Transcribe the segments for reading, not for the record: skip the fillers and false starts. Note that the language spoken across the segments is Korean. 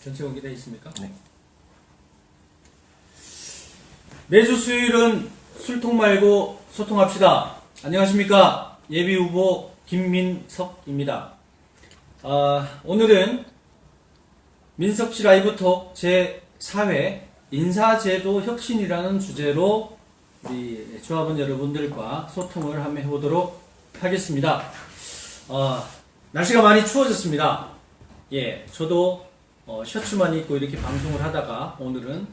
전체 공개되어 있습니까? 네. 매주 수요일은 술통 말고 소통합시다. 안녕하십니까? 예비후보 김민석입니다. 오늘은 민석씨 라이브톡 제4회 인사제도 혁신이라는 주제로 우리 조합원 여러분들과 소통을 한번 해보도록 하겠습니다. 날씨가 많이 추워졌습니다. 예, 저도 셔츠만 입고 이렇게 방송을 하다가 오늘은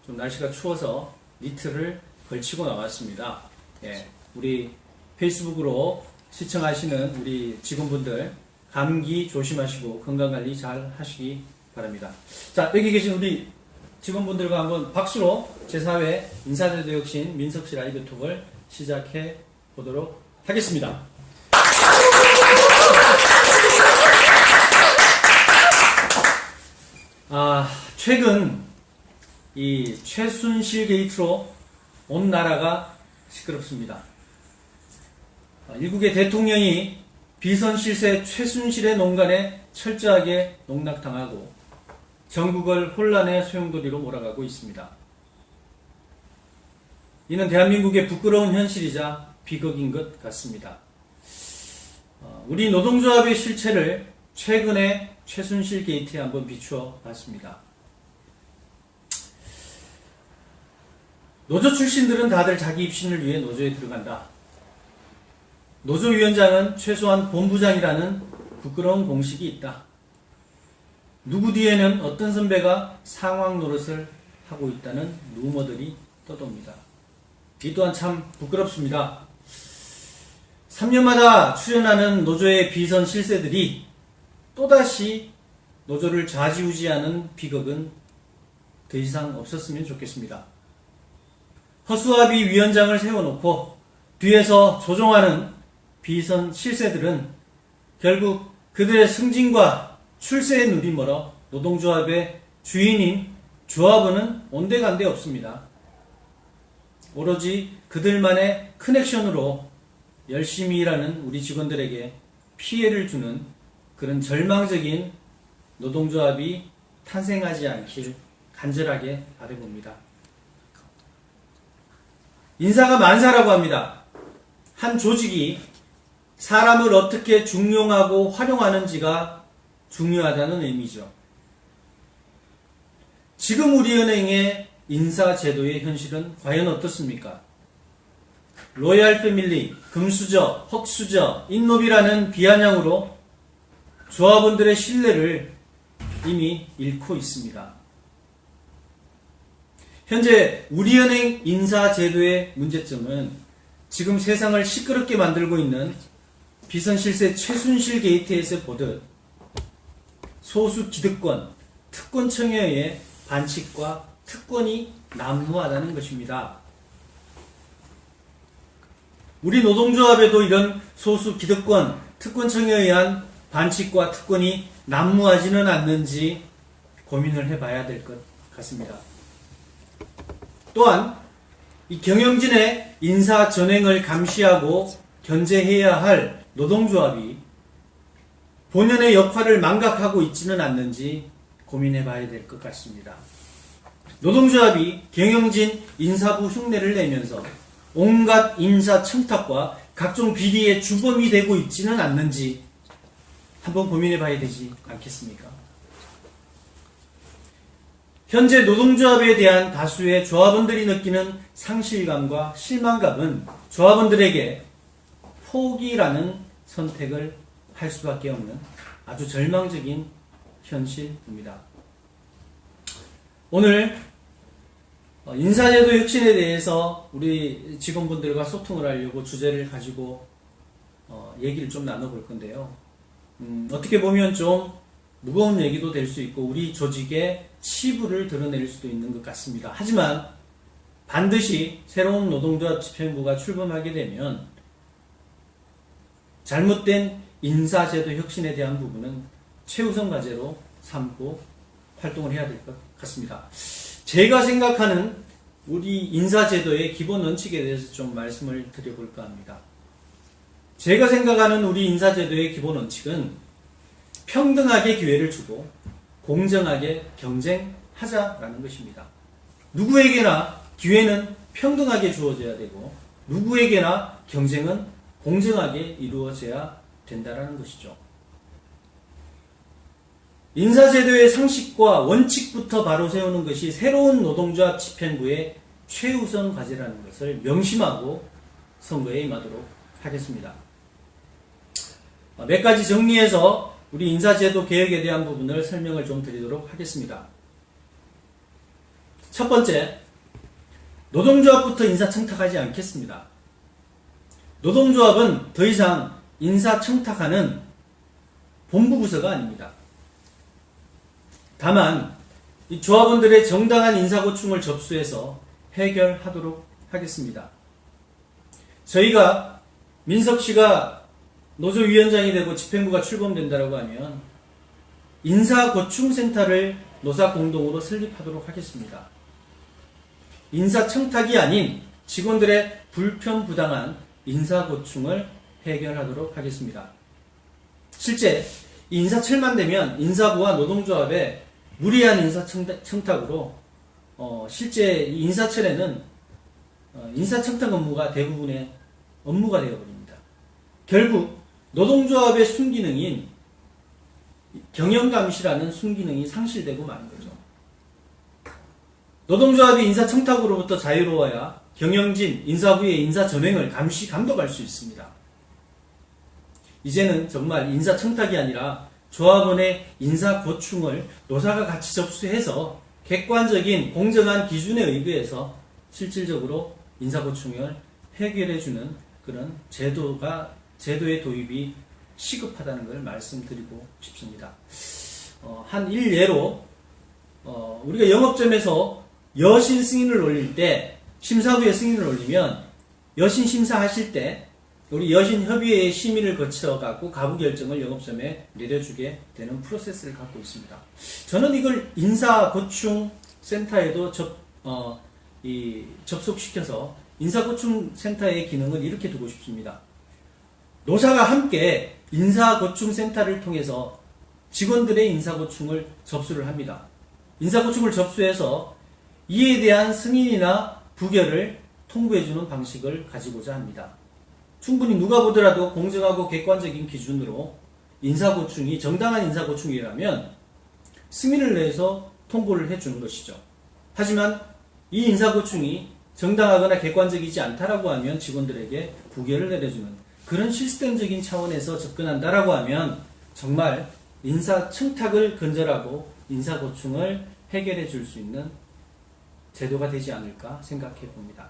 좀 날씨가 추워서 니트를 걸치고 나왔습니다. 예, 우리 페이스북으로 시청하시는 우리 직원분들 감기 조심하시고 건강관리 잘 하시기 바랍니다. 자, 여기 계신 우리 직원분들과 한번 박수로 제4회 인사제도 혁신 민석씨 라이브 톡을 시작해 보도록 하겠습니다. 최근 이 최순실 게이트로 온 나라가 시끄럽습니다. 일국의 대통령이 비선 실세 최순실의 농간에 철저하게 농락당하고 전국을 혼란의 소용돌이로 몰아가고 있습니다. 이는 대한민국의 부끄러운 현실이자 비극인 것 같습니다. 우리 노동조합의 실체를 최근에 최순실 게이트에 한번 비추어 봤습니다. 노조 출신들은 다들 자기 입신을 위해 노조에 들어간다. 노조위원장은 최소한 본부장이라는 부끄러운 공식이 있다. 누구 뒤에는 어떤 선배가 상황 노릇을 하고 있다는 루머들이 떠돕니다. 이 또한 참 부끄럽습니다. 3년마다 출연하는 노조의 비선 실세들이 또다시 노조를 좌지우지하는 비극은 더 이상 없었으면 좋겠습니다. 허수아비 위원장을 세워놓고 뒤에서 조종하는 비선 실세들은 결국 그들의 승진과 출세의 눈이 멀어 노동조합의 주인인 조합원은 온데간데 없습니다. 오로지 그들만의 커넥션으로 열심히 일하는 우리 직원들에게 피해를 주는 그런 절망적인 노동조합이 탄생하지 않길 간절하게 바라봅니다. 인사가 만사라고 합니다. 한 조직이 사람을 어떻게 중용하고 활용하는지가 중요하다는 의미죠. 지금 우리은행의 인사제도의 현실은 과연 어떻습니까? 로얄 패밀리, 금수저, 헉수저, 인노비라는 비아냥으로 조합원들의 신뢰를 이미 잃고 있습니다. 현재 우리은행 인사제도의 문제점은 지금 세상을 시끄럽게 만들고 있는 비선실세 최순실 게이트에서 보듯 소수 기득권, 특권층에 의해 반칙과 특권이 난무하다는 것입니다. 우리 노동조합에도 이런 소수 기득권, 특권층에 의한 반칙과 특권이 난무하지는 않는지 고민을 해봐야 될 것 같습니다. 또한 이 경영진의 인사 전횡을 감시하고 견제해야 할 노동조합이 본연의 역할을 망각하고 있지는 않는지 고민해봐야 될 것 같습니다. 노동조합이 경영진 인사부 흉내를 내면서 온갖 인사 청탁과 각종 비리의 주범이 되고 있지는 않는지 한번 고민해봐야 되지 않겠습니까? 현재 노동조합에 대한 다수의 조합원들이 느끼는 상실감과 실망감은 조합원들에게 포기라는 선택을 할 수밖에 없는 아주 절망적인 현실입니다. 오늘 인사제도 혁신에 대해서 우리 직원분들과 소통을 하려고 주제를 가지고 얘기를 좀 나눠볼 건데요. 어떻게 보면 좀 무거운 얘기도 될 수 있고 우리 조직의 치부를 드러낼 수도 있는 것 같습니다. 하지만 반드시 새로운 노동조합 집행부가 출범하게 되면 잘못된 인사제도 혁신에 대한 부분은 최우선 과제로 삼고 활동을 해야 될 것 같습니다. 제가 생각하는 우리 인사제도의 기본 원칙에 대해서 좀 말씀을 드려볼까 합니다. 제가 생각하는 우리 인사제도의 기본 원칙은 평등하게 기회를 주고 공정하게 경쟁하자라는 것입니다. 누구에게나 기회는 평등하게 주어져야 되고 누구에게나 경쟁은 공정하게 이루어져야 된다는 것이죠. 인사제도의 상식과 원칙부터 바로 세우는 것이 새로운 노동조합 집행부의 최우선 과제라는 것을 명심하고 선거에 임하도록 하겠습니다. 몇 가지 정리해서 우리 인사제도 개혁에 대한 부분을 설명을 좀 드리도록 하겠습니다. 첫 번째, 노동조합부터 인사청탁하지 않겠습니다. 노동조합은 더 이상 인사청탁하는 본부부서가 아닙니다. 다만 이 조합원들의 정당한 인사고충을 접수해서 해결하도록 하겠습니다. 저희가 민석씨가 노조위원장이 되고 집행부가 출범된다고 하면 인사고충센터를 노사공동으로 설립하도록 하겠습니다. 인사청탁이 아닌 직원들의 불편부당한 인사고충을 해결하도록 하겠습니다. 실제 인사철만 되면 인사부와 노동조합의 무리한 인사청탁으로 실제 인사철에는 인사청탁 업무가 대부분의 업무가 되어버립니다. 결국 노동조합의 순기능인 경영감시라는 순기능이 상실되고 마는 거죠. 노동조합이 인사청탁으로부터 자유로워야 경영진, 인사부의 인사전횡을 감독할 수 있습니다. 이제는 정말 인사청탁이 아니라 조합원의 인사고충을 노사가 같이 접수해서 객관적인 공정한 기준에 의거해서 실질적으로 인사고충을 해결해주는 그런 제도의 도입이 시급하다는 걸 말씀드리고 싶습니다. 한 일례로 우리가 영업점에서 여신 승인을 올릴 때 심사부에 승인을 올리면 여신 심사하실 때 우리 여신협의회의 심의를 거쳐갖고 가부 결정을 영업점에 내려주게 되는 프로세스를 갖고 있습니다. 저는 이걸 인사고충센터에도 접속시켜서 인사고충센터의 기능을 이렇게 두고 싶습니다. 노사가 함께 인사고충센터를 통해서 직원들의 인사고충을 접수를 합니다. 인사고충을 접수해서 이에 대한 승인이나 부결을 통보해주는 방식을 가지고자 합니다. 충분히 누가 보더라도 공정하고 객관적인 기준으로 인사고충이 정당한 인사고충이라면 승인을 내서 통보를 해주는 것이죠. 하지만 이 인사고충이 정당하거나 객관적이지 않다라고 하면 직원들에게 부결을 내려주는 그런 시스템적인 차원에서 접근한다라고 하면 정말 인사청탁을 근절하고 인사고충을 해결해 줄 수 있는 제도가 되지 않을까 생각해 봅니다.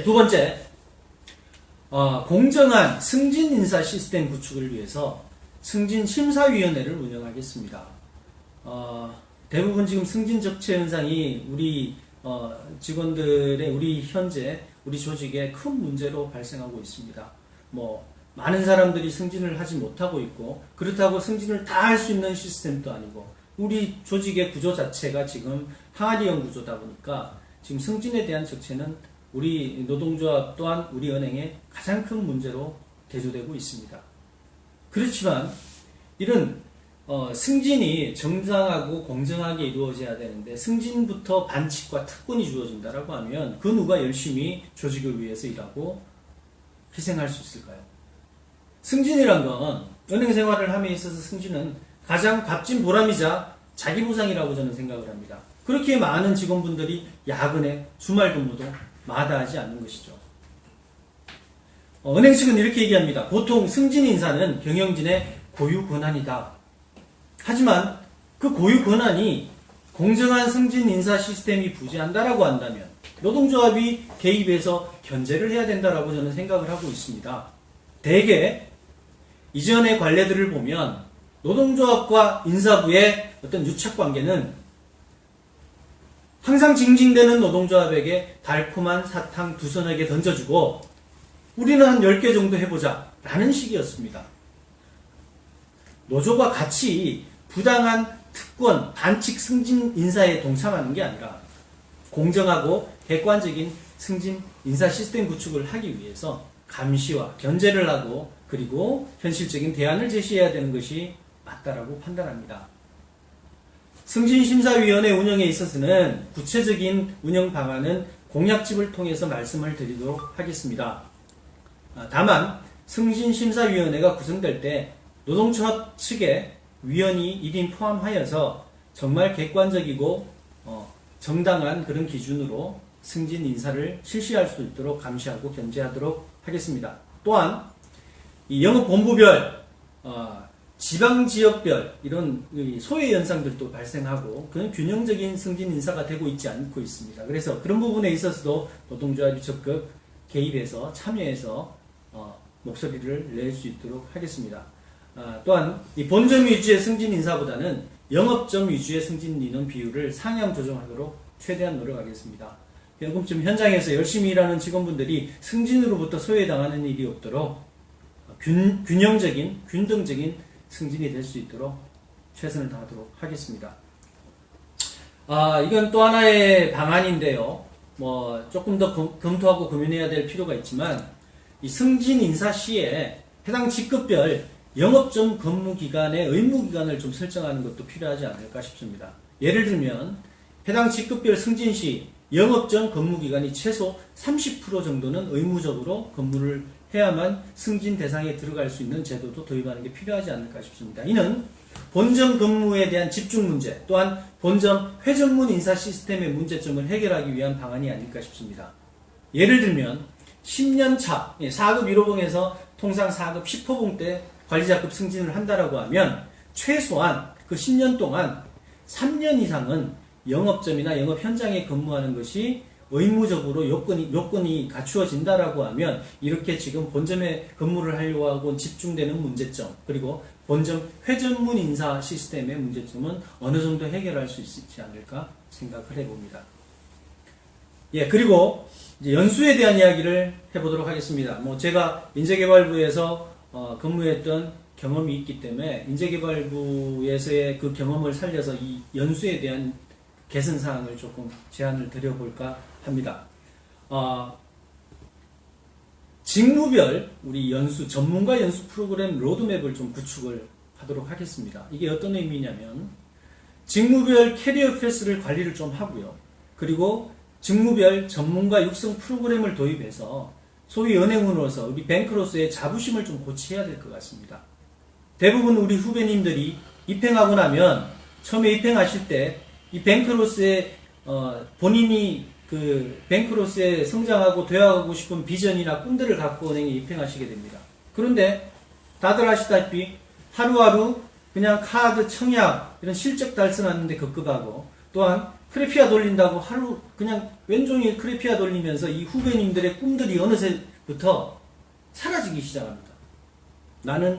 두 번째, 공정한 승진 인사 시스템 구축을 위해서 승진심사위원회를 운영하겠습니다. 대부분 지금 승진 적체 현상이 우리 직원들의 우리 조직에 큰 문제로 발생하고 있습니다. 많은 사람들이 승진을 하지 못하고 있고 그렇다고 승진을 다 할 수 있는 시스템도 아니고 우리 조직의 구조 자체가 지금 항아리형 구조다 보니까 지금 승진에 대한 적체는 우리 노동조합 또한 우리 은행의 가장 큰 문제로 대두되고 있습니다. 그렇지만 이런 승진이 정당하고 공정하게 이루어져야 되는데 승진부터 반칙과 특권이 주어진다라고 하면 그 누가 열심히 조직을 위해서 일하고 희생할 수 있을까요? 승진이란 건 은행 생활을 함에 있어서 승진은 가장 값진 보람이자 자기 보상이라고 저는 생각을 합니다. 그렇게 많은 직원분들이 야근에 주말 근무도 마다하지 않는 것이죠. 은행 측은 이렇게 얘기합니다. 보통 승진 인사는 경영진의 고유 권한이다. 하지만 그 고유 권한이 공정한 승진 인사 시스템이 부재한다라고 한다면 노동조합이 개입해서 견제를 해야 된다라고 저는 생각을 하고 있습니다. 대개 이전의 관례들을 보면 노동조합과 인사부의 어떤 유착관계는 항상 징징대는 노동조합에게 달콤한 사탕 두서너 개 던져주고 우리는 한 10개 정도 해보자 라는 식이었습니다. 노조가 같이 부당한 특권, 반칙 승진 인사에 동참하는 게 아니라 공정하고 객관적인 승진 인사 시스템 구축을 하기 위해서 감시와 견제를 하고 그리고 현실적인 대안을 제시해야 되는 것이 맞다라고 판단합니다. 승진심사위원회 운영에 있어서는 구체적인 운영 방안은 공약집을 통해서 말씀을 드리도록 하겠습니다. 다만 승진심사위원회가 구성될 때 노동조합 측의 위원이 1인 포함하여서 정말 객관적이고 정당한 그런 기준으로 승진 인사를 실시할 수 있도록 감시하고 견제하도록 하겠습니다. 또한 이 영업본부별, 지방지역별 이런 소외 현상들도 발생하고 그런 균형적인 승진 인사가 되고 있지 않고 있습니다. 그래서 그런 부분에 있어서도 노동조합이 적극 개입해서 참여해서 목소리를 낼 수 있도록 하겠습니다. 또한 이 본점 위주의 승진 인사보다는 영업점 위주의 승진 인원 비율을 상향 조정하도록 최대한 노력하겠습니다. 지금 현장에서 열심히 일하는 직원분들이 승진으로부터 소외당하는 일이 없도록 균형적인, 균등적인 승진이 될 수 있도록 최선을 다하도록 하겠습니다. 이건 또 하나의 방안인데요. 조금 더 검토하고 고민해야 될 필요가 있지만, 이 승진 인사 시에 해당 직급별 영업점 근무 기간의 의무 기간을 좀 설정하는 것도 필요하지 않을까 싶습니다. 예를 들면, 해당 직급별 승진 시 영업점 근무 기간이 최소 30% 정도는 의무적으로 근무를 해야만 승진 대상에 들어갈 수 있는 제도도 도입하는 게 필요하지 않을까 싶습니다. 이는 본점 근무에 대한 집중 문제, 또한 본점 회전문 인사 시스템의 문제점을 해결하기 위한 방안이 아닐까 싶습니다. 예를 들면 10년 차 4급 1호봉에서 통상 4급 10호봉 때 관리자급 승진을 한다라고 하면 최소한 그 10년 동안 3년 이상은 영업점이나 영업 현장에 근무하는 것이 의무적으로 요건이 갖추어진다라고 하면 이렇게 지금 본점에 근무를 하려고 하고 집중되는 문제점, 그리고 본점 회전문 인사 시스템의 문제점은 어느 정도 해결할 수 있지 않을까 생각을 해봅니다. 그리고 이제 연수에 대한 이야기를 해보도록 하겠습니다. 제가 인재개발부에서 근무했던 경험이 있기 때문에 인재개발부에서의 그 경험을 살려서 이 연수에 대한 개선 사항을 조금 제안을 드려볼까 합니다. 직무별 우리 연수, 전문가 연수 프로그램 로드맵을 좀 구축을 하도록 하겠습니다. 이게 어떤 의미냐면 직무별 캐리어 패스를 관리를 좀 하고요. 그리고 직무별 전문가 육성 프로그램을 도입해서 소위 은행으로서 우리 뱅크로서의 자부심을 좀 고취해야 될 것 같습니다. 대부분 우리 후배님들이 입행하고 나면 처음에 입행하실 때 이 뱅크로스의 본인이 그 뱅크로스에 성장하고 되어가고 싶은 비전이나 꿈들을 갖고 은행에 입행하시게 됩니다. 그런데 다들 아시다시피 하루하루 그냥 카드 청약 이런 실적 달성하는데 급급하고, 또한 크레피아 돌린다고 하루 그냥 왼종일 크레피아 돌리면서 이 후배님들의 꿈들이 어느새부터 사라지기 시작합니다. 나는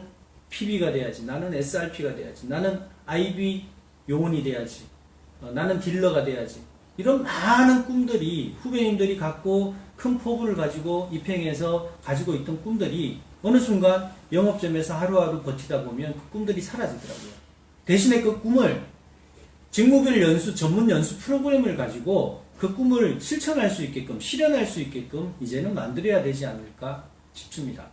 PB가 돼야지, 나는 SRP가 돼야지, 나는 IB 요원이 돼야지, 나는 딜러가 돼야지. 이런 많은 꿈들이 후배님들이 갖고 큰 포부를 가지고 입행해서 가지고 있던 꿈들이 어느 순간 영업점에서 하루하루 버티다 보면 그 꿈들이 사라지더라고요. 대신에 그 꿈을 직무별 연수, 전문 연수 프로그램을 가지고 그 꿈을 실천할 수 있게끔, 실현할 수 있게끔 이제는 만들어야 되지 않을까 싶습니다.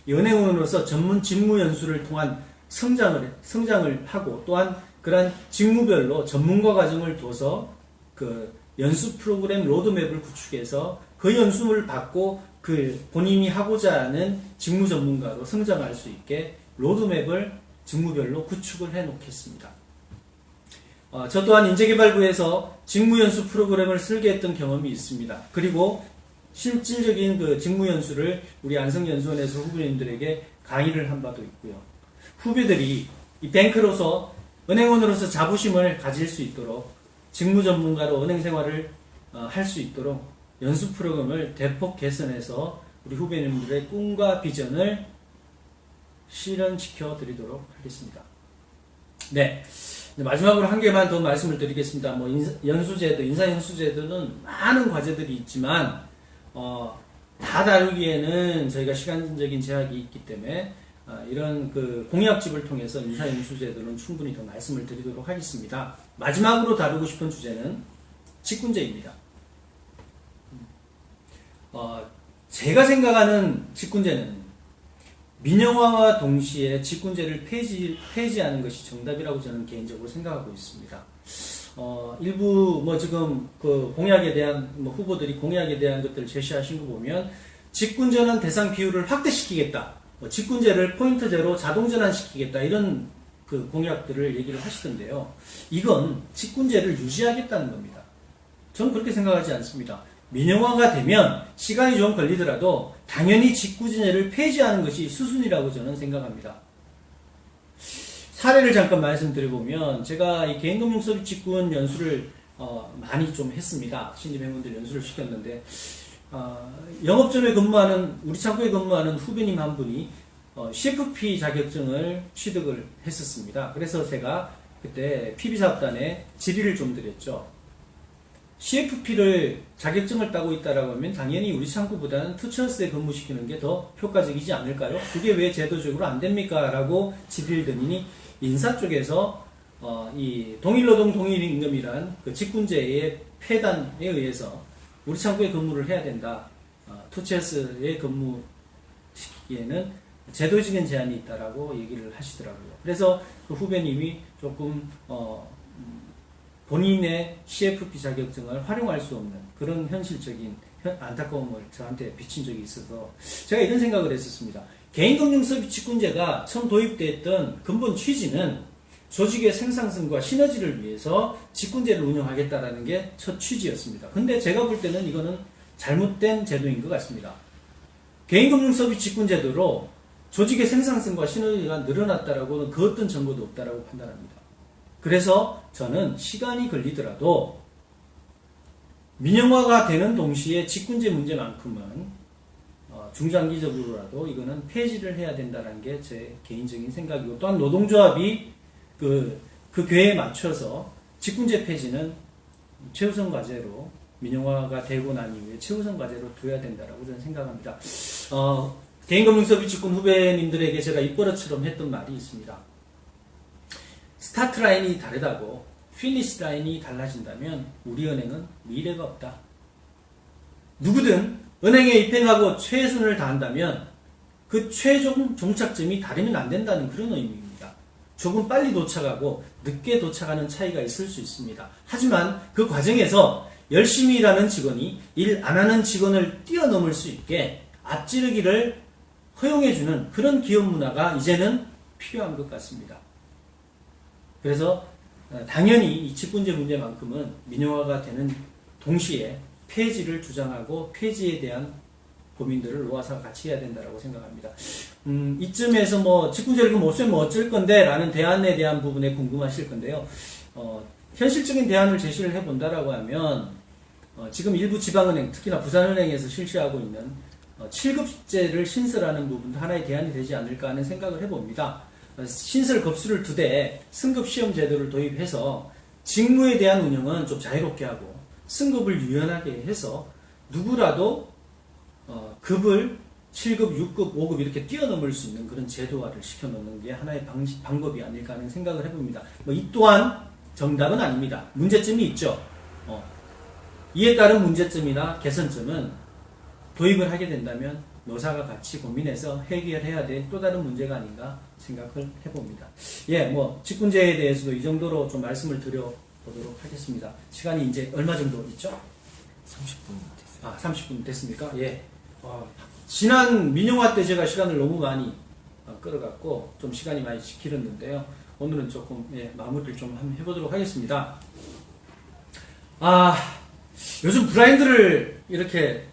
은행원으로서 전문 직무 연수를 통한 성장을 하고, 또한 그러한 직무별로 전문가 과정을 둬서 그 연수 프로그램 로드맵을 구축해서 그 연수를 받고 그 본인이 하고자 하는 직무 전문가로 성장할 수 있게 로드맵을 직무별로 구축을 해 놓겠습니다. 저 또한 인재개발부에서 직무연수 프로그램을 설계했던 경험이 있습니다. 그리고 실질적인 그 직무연수를 우리 안성연수원에서 후배님들에게 강의를 한 바도 있고요. 후배들이 이 뱅크로서 은행원으로서 자부심을 가질 수 있도록 직무 전문가로 은행 생활을 할 수 있도록 연수 프로그램을 대폭 개선해서 우리 후배님들의 꿈과 비전을 실현시켜 드리도록 하겠습니다. 네. 마지막으로 한 개만 더 말씀을 드리겠습니다. 연수제도, 인사연수제도는 많은 과제들이 있지만, 다 다루기에는 저희가 시간적인 제약이 있기 때문에, 이런 그 공약집을 통해서 인사연수제도는 충분히 더 말씀을 드리도록 하겠습니다. 마지막으로 다루고 싶은 주제는 직군제입니다. 제가 생각하는 직군제는 민영화와 동시에 직군제를 폐지하는 것이 정답이라고 저는 개인적으로 생각하고 있습니다. 일부 지금 그 공약에 대한 후보들이 공약에 대한 것들을 제시하신 거 보면 직군전환 대상 비율을 확대시키겠다, 직군제를 포인트 제로 자동 전환시키겠다, 이런 그 공약들을 얘기를 하시던데요. 이건 직군제를 유지하겠다는 겁니다. 저는 그렇게 생각하지 않습니다. 민영화가 되면 시간이 좀 걸리더라도 당연히 직군제를 폐지하는 것이 수순이라고 저는 생각합니다. 사례를 잠깐 말씀드려보면, 제가 이 개인금융서비스 직군 연수를 많이 좀 했습니다. 신입회원들 연수를 시켰는데, 영업점에 근무하는, 우리 창구에 근무하는 후배님 한 분이 CFP 자격증을 취득을 했었습니다. 그래서 제가 그때 PB사업단에 질의를 좀 드렸죠. CFP를 자격증을 따고 있다라고 하면 당연히 우리 창구보다는 투처스에 근무시키는 게 더 효과적이지 않을까요? 그게 왜 제도적으로 안 됩니까? 라고 질의를 드리니 인사 쪽에서 이 동일노동 동일임금이란 그 직군제의 폐단에 의해서 우리 창구에 근무를 해야 된다. 투처스에 근무시키기에는 제도적인 제한이 있다라고 얘기를 하시더라고요. 그래서 그 후배님이 조금 본인의 CFP 자격증을 활용할 수 없는 그런 현실적인 안타까움을 저한테 비친 적이 있어서 제가 이런 생각을 했었습니다. 개인금융서비스 직군제가 처음 도입됐던 근본 취지는 조직의 생산성과 시너지를 위해서 직군제를 운영하겠다라는 게 첫 취지였습니다. 근데 제가 볼 때는 이거는 잘못된 제도인 것 같습니다. 개인금융서비스 직군제도로 조직의 생산성과 시너지가 늘어났다라고는 그 어떤 증거도 없다라고 판단합니다. 그래서 저는 시간이 걸리더라도 민영화가 되는 동시에 직군제 문제만큼은 중장기적으로라도 이거는 폐지를 해야 된다는 게 제 개인적인 생각이고, 또한 노동조합이 그 궤에 맞춰서 직군제 폐지는 최우선 과제로, 민영화가 되고 난 이후에 최우선 과제로 둬야 된다라고 저는 생각합니다. 개인금융서비스 직군 후배님들에게 제가 입버릇처럼 했던 말이 있습니다. 스타트 라인이 다르다고 피니시 라인이 달라진다면 우리 은행은 미래가 없다. 누구든 은행에 입행하고 최선을 다한다면 그 최종 종착점이 다르면 안 된다는 그런 의미입니다. 조금 빨리 도착하고 늦게 도착하는 차이가 있을 수 있습니다. 하지만 그 과정에서 열심히 일하는 직원이 일 안 하는 직원을 뛰어넘을 수 있게 앞지르기를 허용해주는 그런 기업 문화가 이제는 필요한 것 같습니다. 그래서 당연히 이 직군제 문제만큼은 민영화가 되는 동시에 폐지를 주장하고 폐지에 대한 고민들을 노아사가 같이 해야 된다고 생각합니다. 이쯤에서 직군제를 그럼 없애면 어쩔 건데 라는 대안에 대한 부분에 궁금하실 건데요. 현실적인 대안을 제시를 해본다라고 하면 지금 일부 지방은행, 특히나 부산은행에서 실시하고 있는 7급제를 신설하는 부분도 하나의 대안이 되지 않을까 하는 생각을 해봅니다. 신설 급수를 2대 승급 시험 제도를 도입해서 직무에 대한 운영은 좀 자유롭게 하고 승급을 유연하게 해서 누구라도 급을 7급, 6급, 5급 이렇게 뛰어넘을 수 있는 그런 제도화를 시켜놓는 게 하나의 방법이 아닐까 하는 생각을 해봅니다. 이 또한 정답은 아닙니다. 문제점이 있죠. 이에 따른 문제점이나 개선점은 도입을 하게 된다면 노사가 같이 고민해서 해결해야 될 또 다른 문제가 아닌가 생각을 해봅니다. 직군제에 대해서도 이 정도로 좀 말씀을 드려보도록 하겠습니다. 시간이 이제 얼마 정도 있죠? 30분 됐어요. 30분 됐습니까? 지난 민영화 때 제가 시간을 너무 많이 끌어갔고 좀 시간이 많이 길었는데요. 오늘은 조금 마무리를 좀 한번 해보도록 하겠습니다. 요즘 브라인드를 이렇게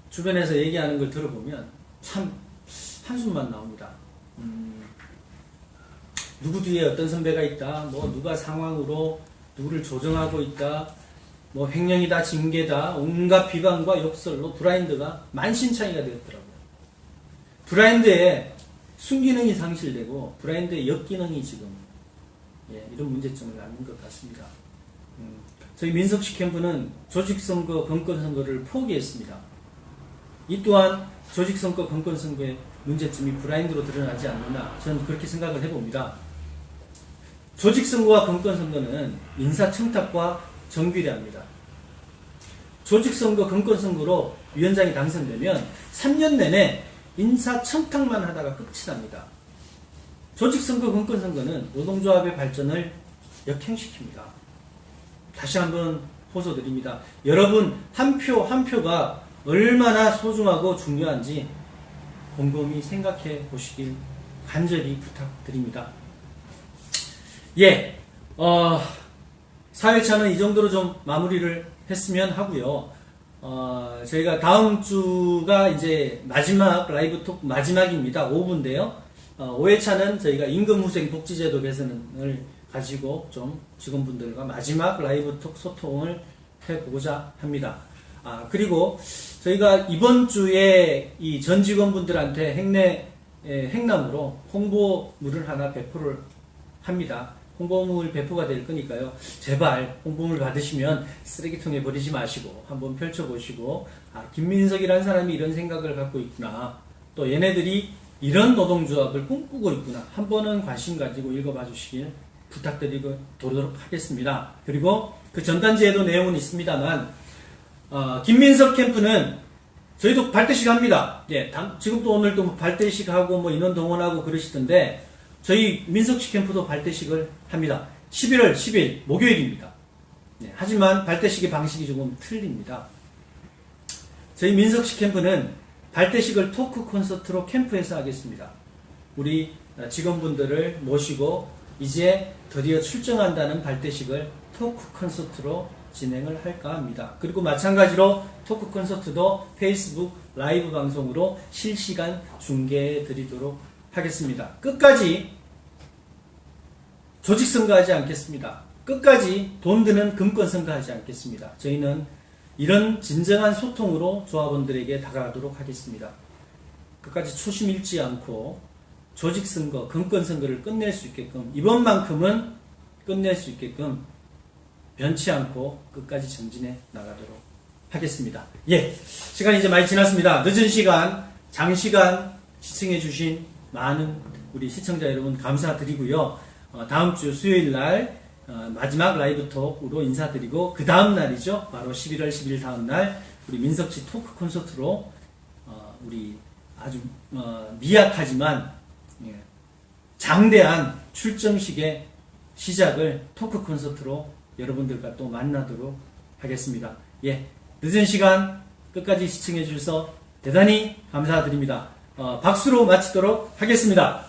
주변에서 얘기하는 걸 들어보면 참 한숨만 나옵니다. 누구 뒤에 어떤 선배가 있다, 누가 상황으로 누구를 조정하고 있다, 횡령이다, 징계다, 온갖 비방과 욕설로 브라인드가 만신창이가 되었더라고요. 브라인드의 순기능이 상실되고 브라인드의 역기능이 지금 이런 문제점을 낳는 것 같습니다. 저희 민석식 캠프는 조직선거, 건건선거를 포기했습니다. 이 또한 조직선거, 건건선거의 문제점이 브라인드로 드러나지 않느냐, 저는 그렇게 생각을 해봅니다. 조직선거와 건건선거는 인사청탁과 정비례합니다. 조직선거, 건건선거로 위원장이 당선되면 3년 내내 인사청탁만 하다가 끝이 납니다. 조직선거, 금권선거는 노동조합의 발전을 역행시킵니다. 다시 한번 호소드립니다. 여러분 한 표 한 표가 얼마나 소중하고 중요한지 곰곰이 생각해 보시길 간절히 부탁드립니다. 예, 4회차는 이 정도로 좀 마무리를 했으면 하고요. 저희가 다음 주가 이제 마지막 라이브 톡 마지막입니다. 5부인데요. 5회차는 저희가 임금후생 복지제도 개선을 가지고 좀 직원분들과 마지막 라이브 톡 소통을 해보고자 합니다. 그리고 저희가 이번 주에 이 전 직원분들한테 행남으로 홍보물을 하나 배포를 합니다. 홍보물 배포가 될 거니까요. 제발 홍보물 받으시면 쓰레기통에 버리지 마시고 한번 펼쳐보시고, 김민석이라는 사람이 이런 생각을 갖고 있구나, 또 얘네들이 이런 노동조합을 꿈꾸고 있구나, 한 번은 관심 가지고 읽어봐 주시길 부탁드리도록 하겠습니다. 그리고 그 전단지에도 내용은 있습니다만, 김민석 캠프는 저희도 발대식 합니다. 예, 지금도 오늘도 발대식 하고 뭐 인원 동원하고 그러시던데, 저희 민석식 캠프도 발대식을 합니다. 11월 10일 목요일입니다. 예, 하지만 발대식의 방식이 조금 틀립니다. 저희 민석식 캠프는 발대식을 토크 콘서트로 캠프에서 하겠습니다. 우리 직원분들을 모시고 이제 드디어 출정한다는 발대식을 토크 콘서트로 진행을 할까 합니다. 그리고 마찬가지로 토크 콘서트도 페이스북 라이브 방송으로 실시간 중계해 드리도록 하겠습니다. 끝까지 조직선거하지 않겠습니다. 끝까지 돈 드는 금권선거하지 않겠습니다. 저희는 이런 진정한 소통으로 조합원들에게 다가가도록 하겠습니다. 끝까지 초심 잃지 않고 조직선거, 금권선거를 끝낼 수 있게끔, 이번만큼은 끝낼 수 있게끔 변치 않고 끝까지 전진해 나가도록 하겠습니다. 예, 시간이 이제 많이 지났습니다. 늦은 시간, 장시간 시청해주신 많은 우리 시청자 여러분 감사드리고요. 다음 주 수요일 날 마지막 라이브 톡으로 인사드리고, 그 다음 날이죠. 바로 11월 10일 다음 날 우리 민석씨 토크 콘서트로 우리 아주 미약하지만 장대한 출정식의 시작을 토크 콘서트로 여러분들과 또 만나도록 하겠습니다. 예, 늦은 시간 끝까지 시청해 주셔서 대단히 감사드립니다. 박수로 마치도록 하겠습니다.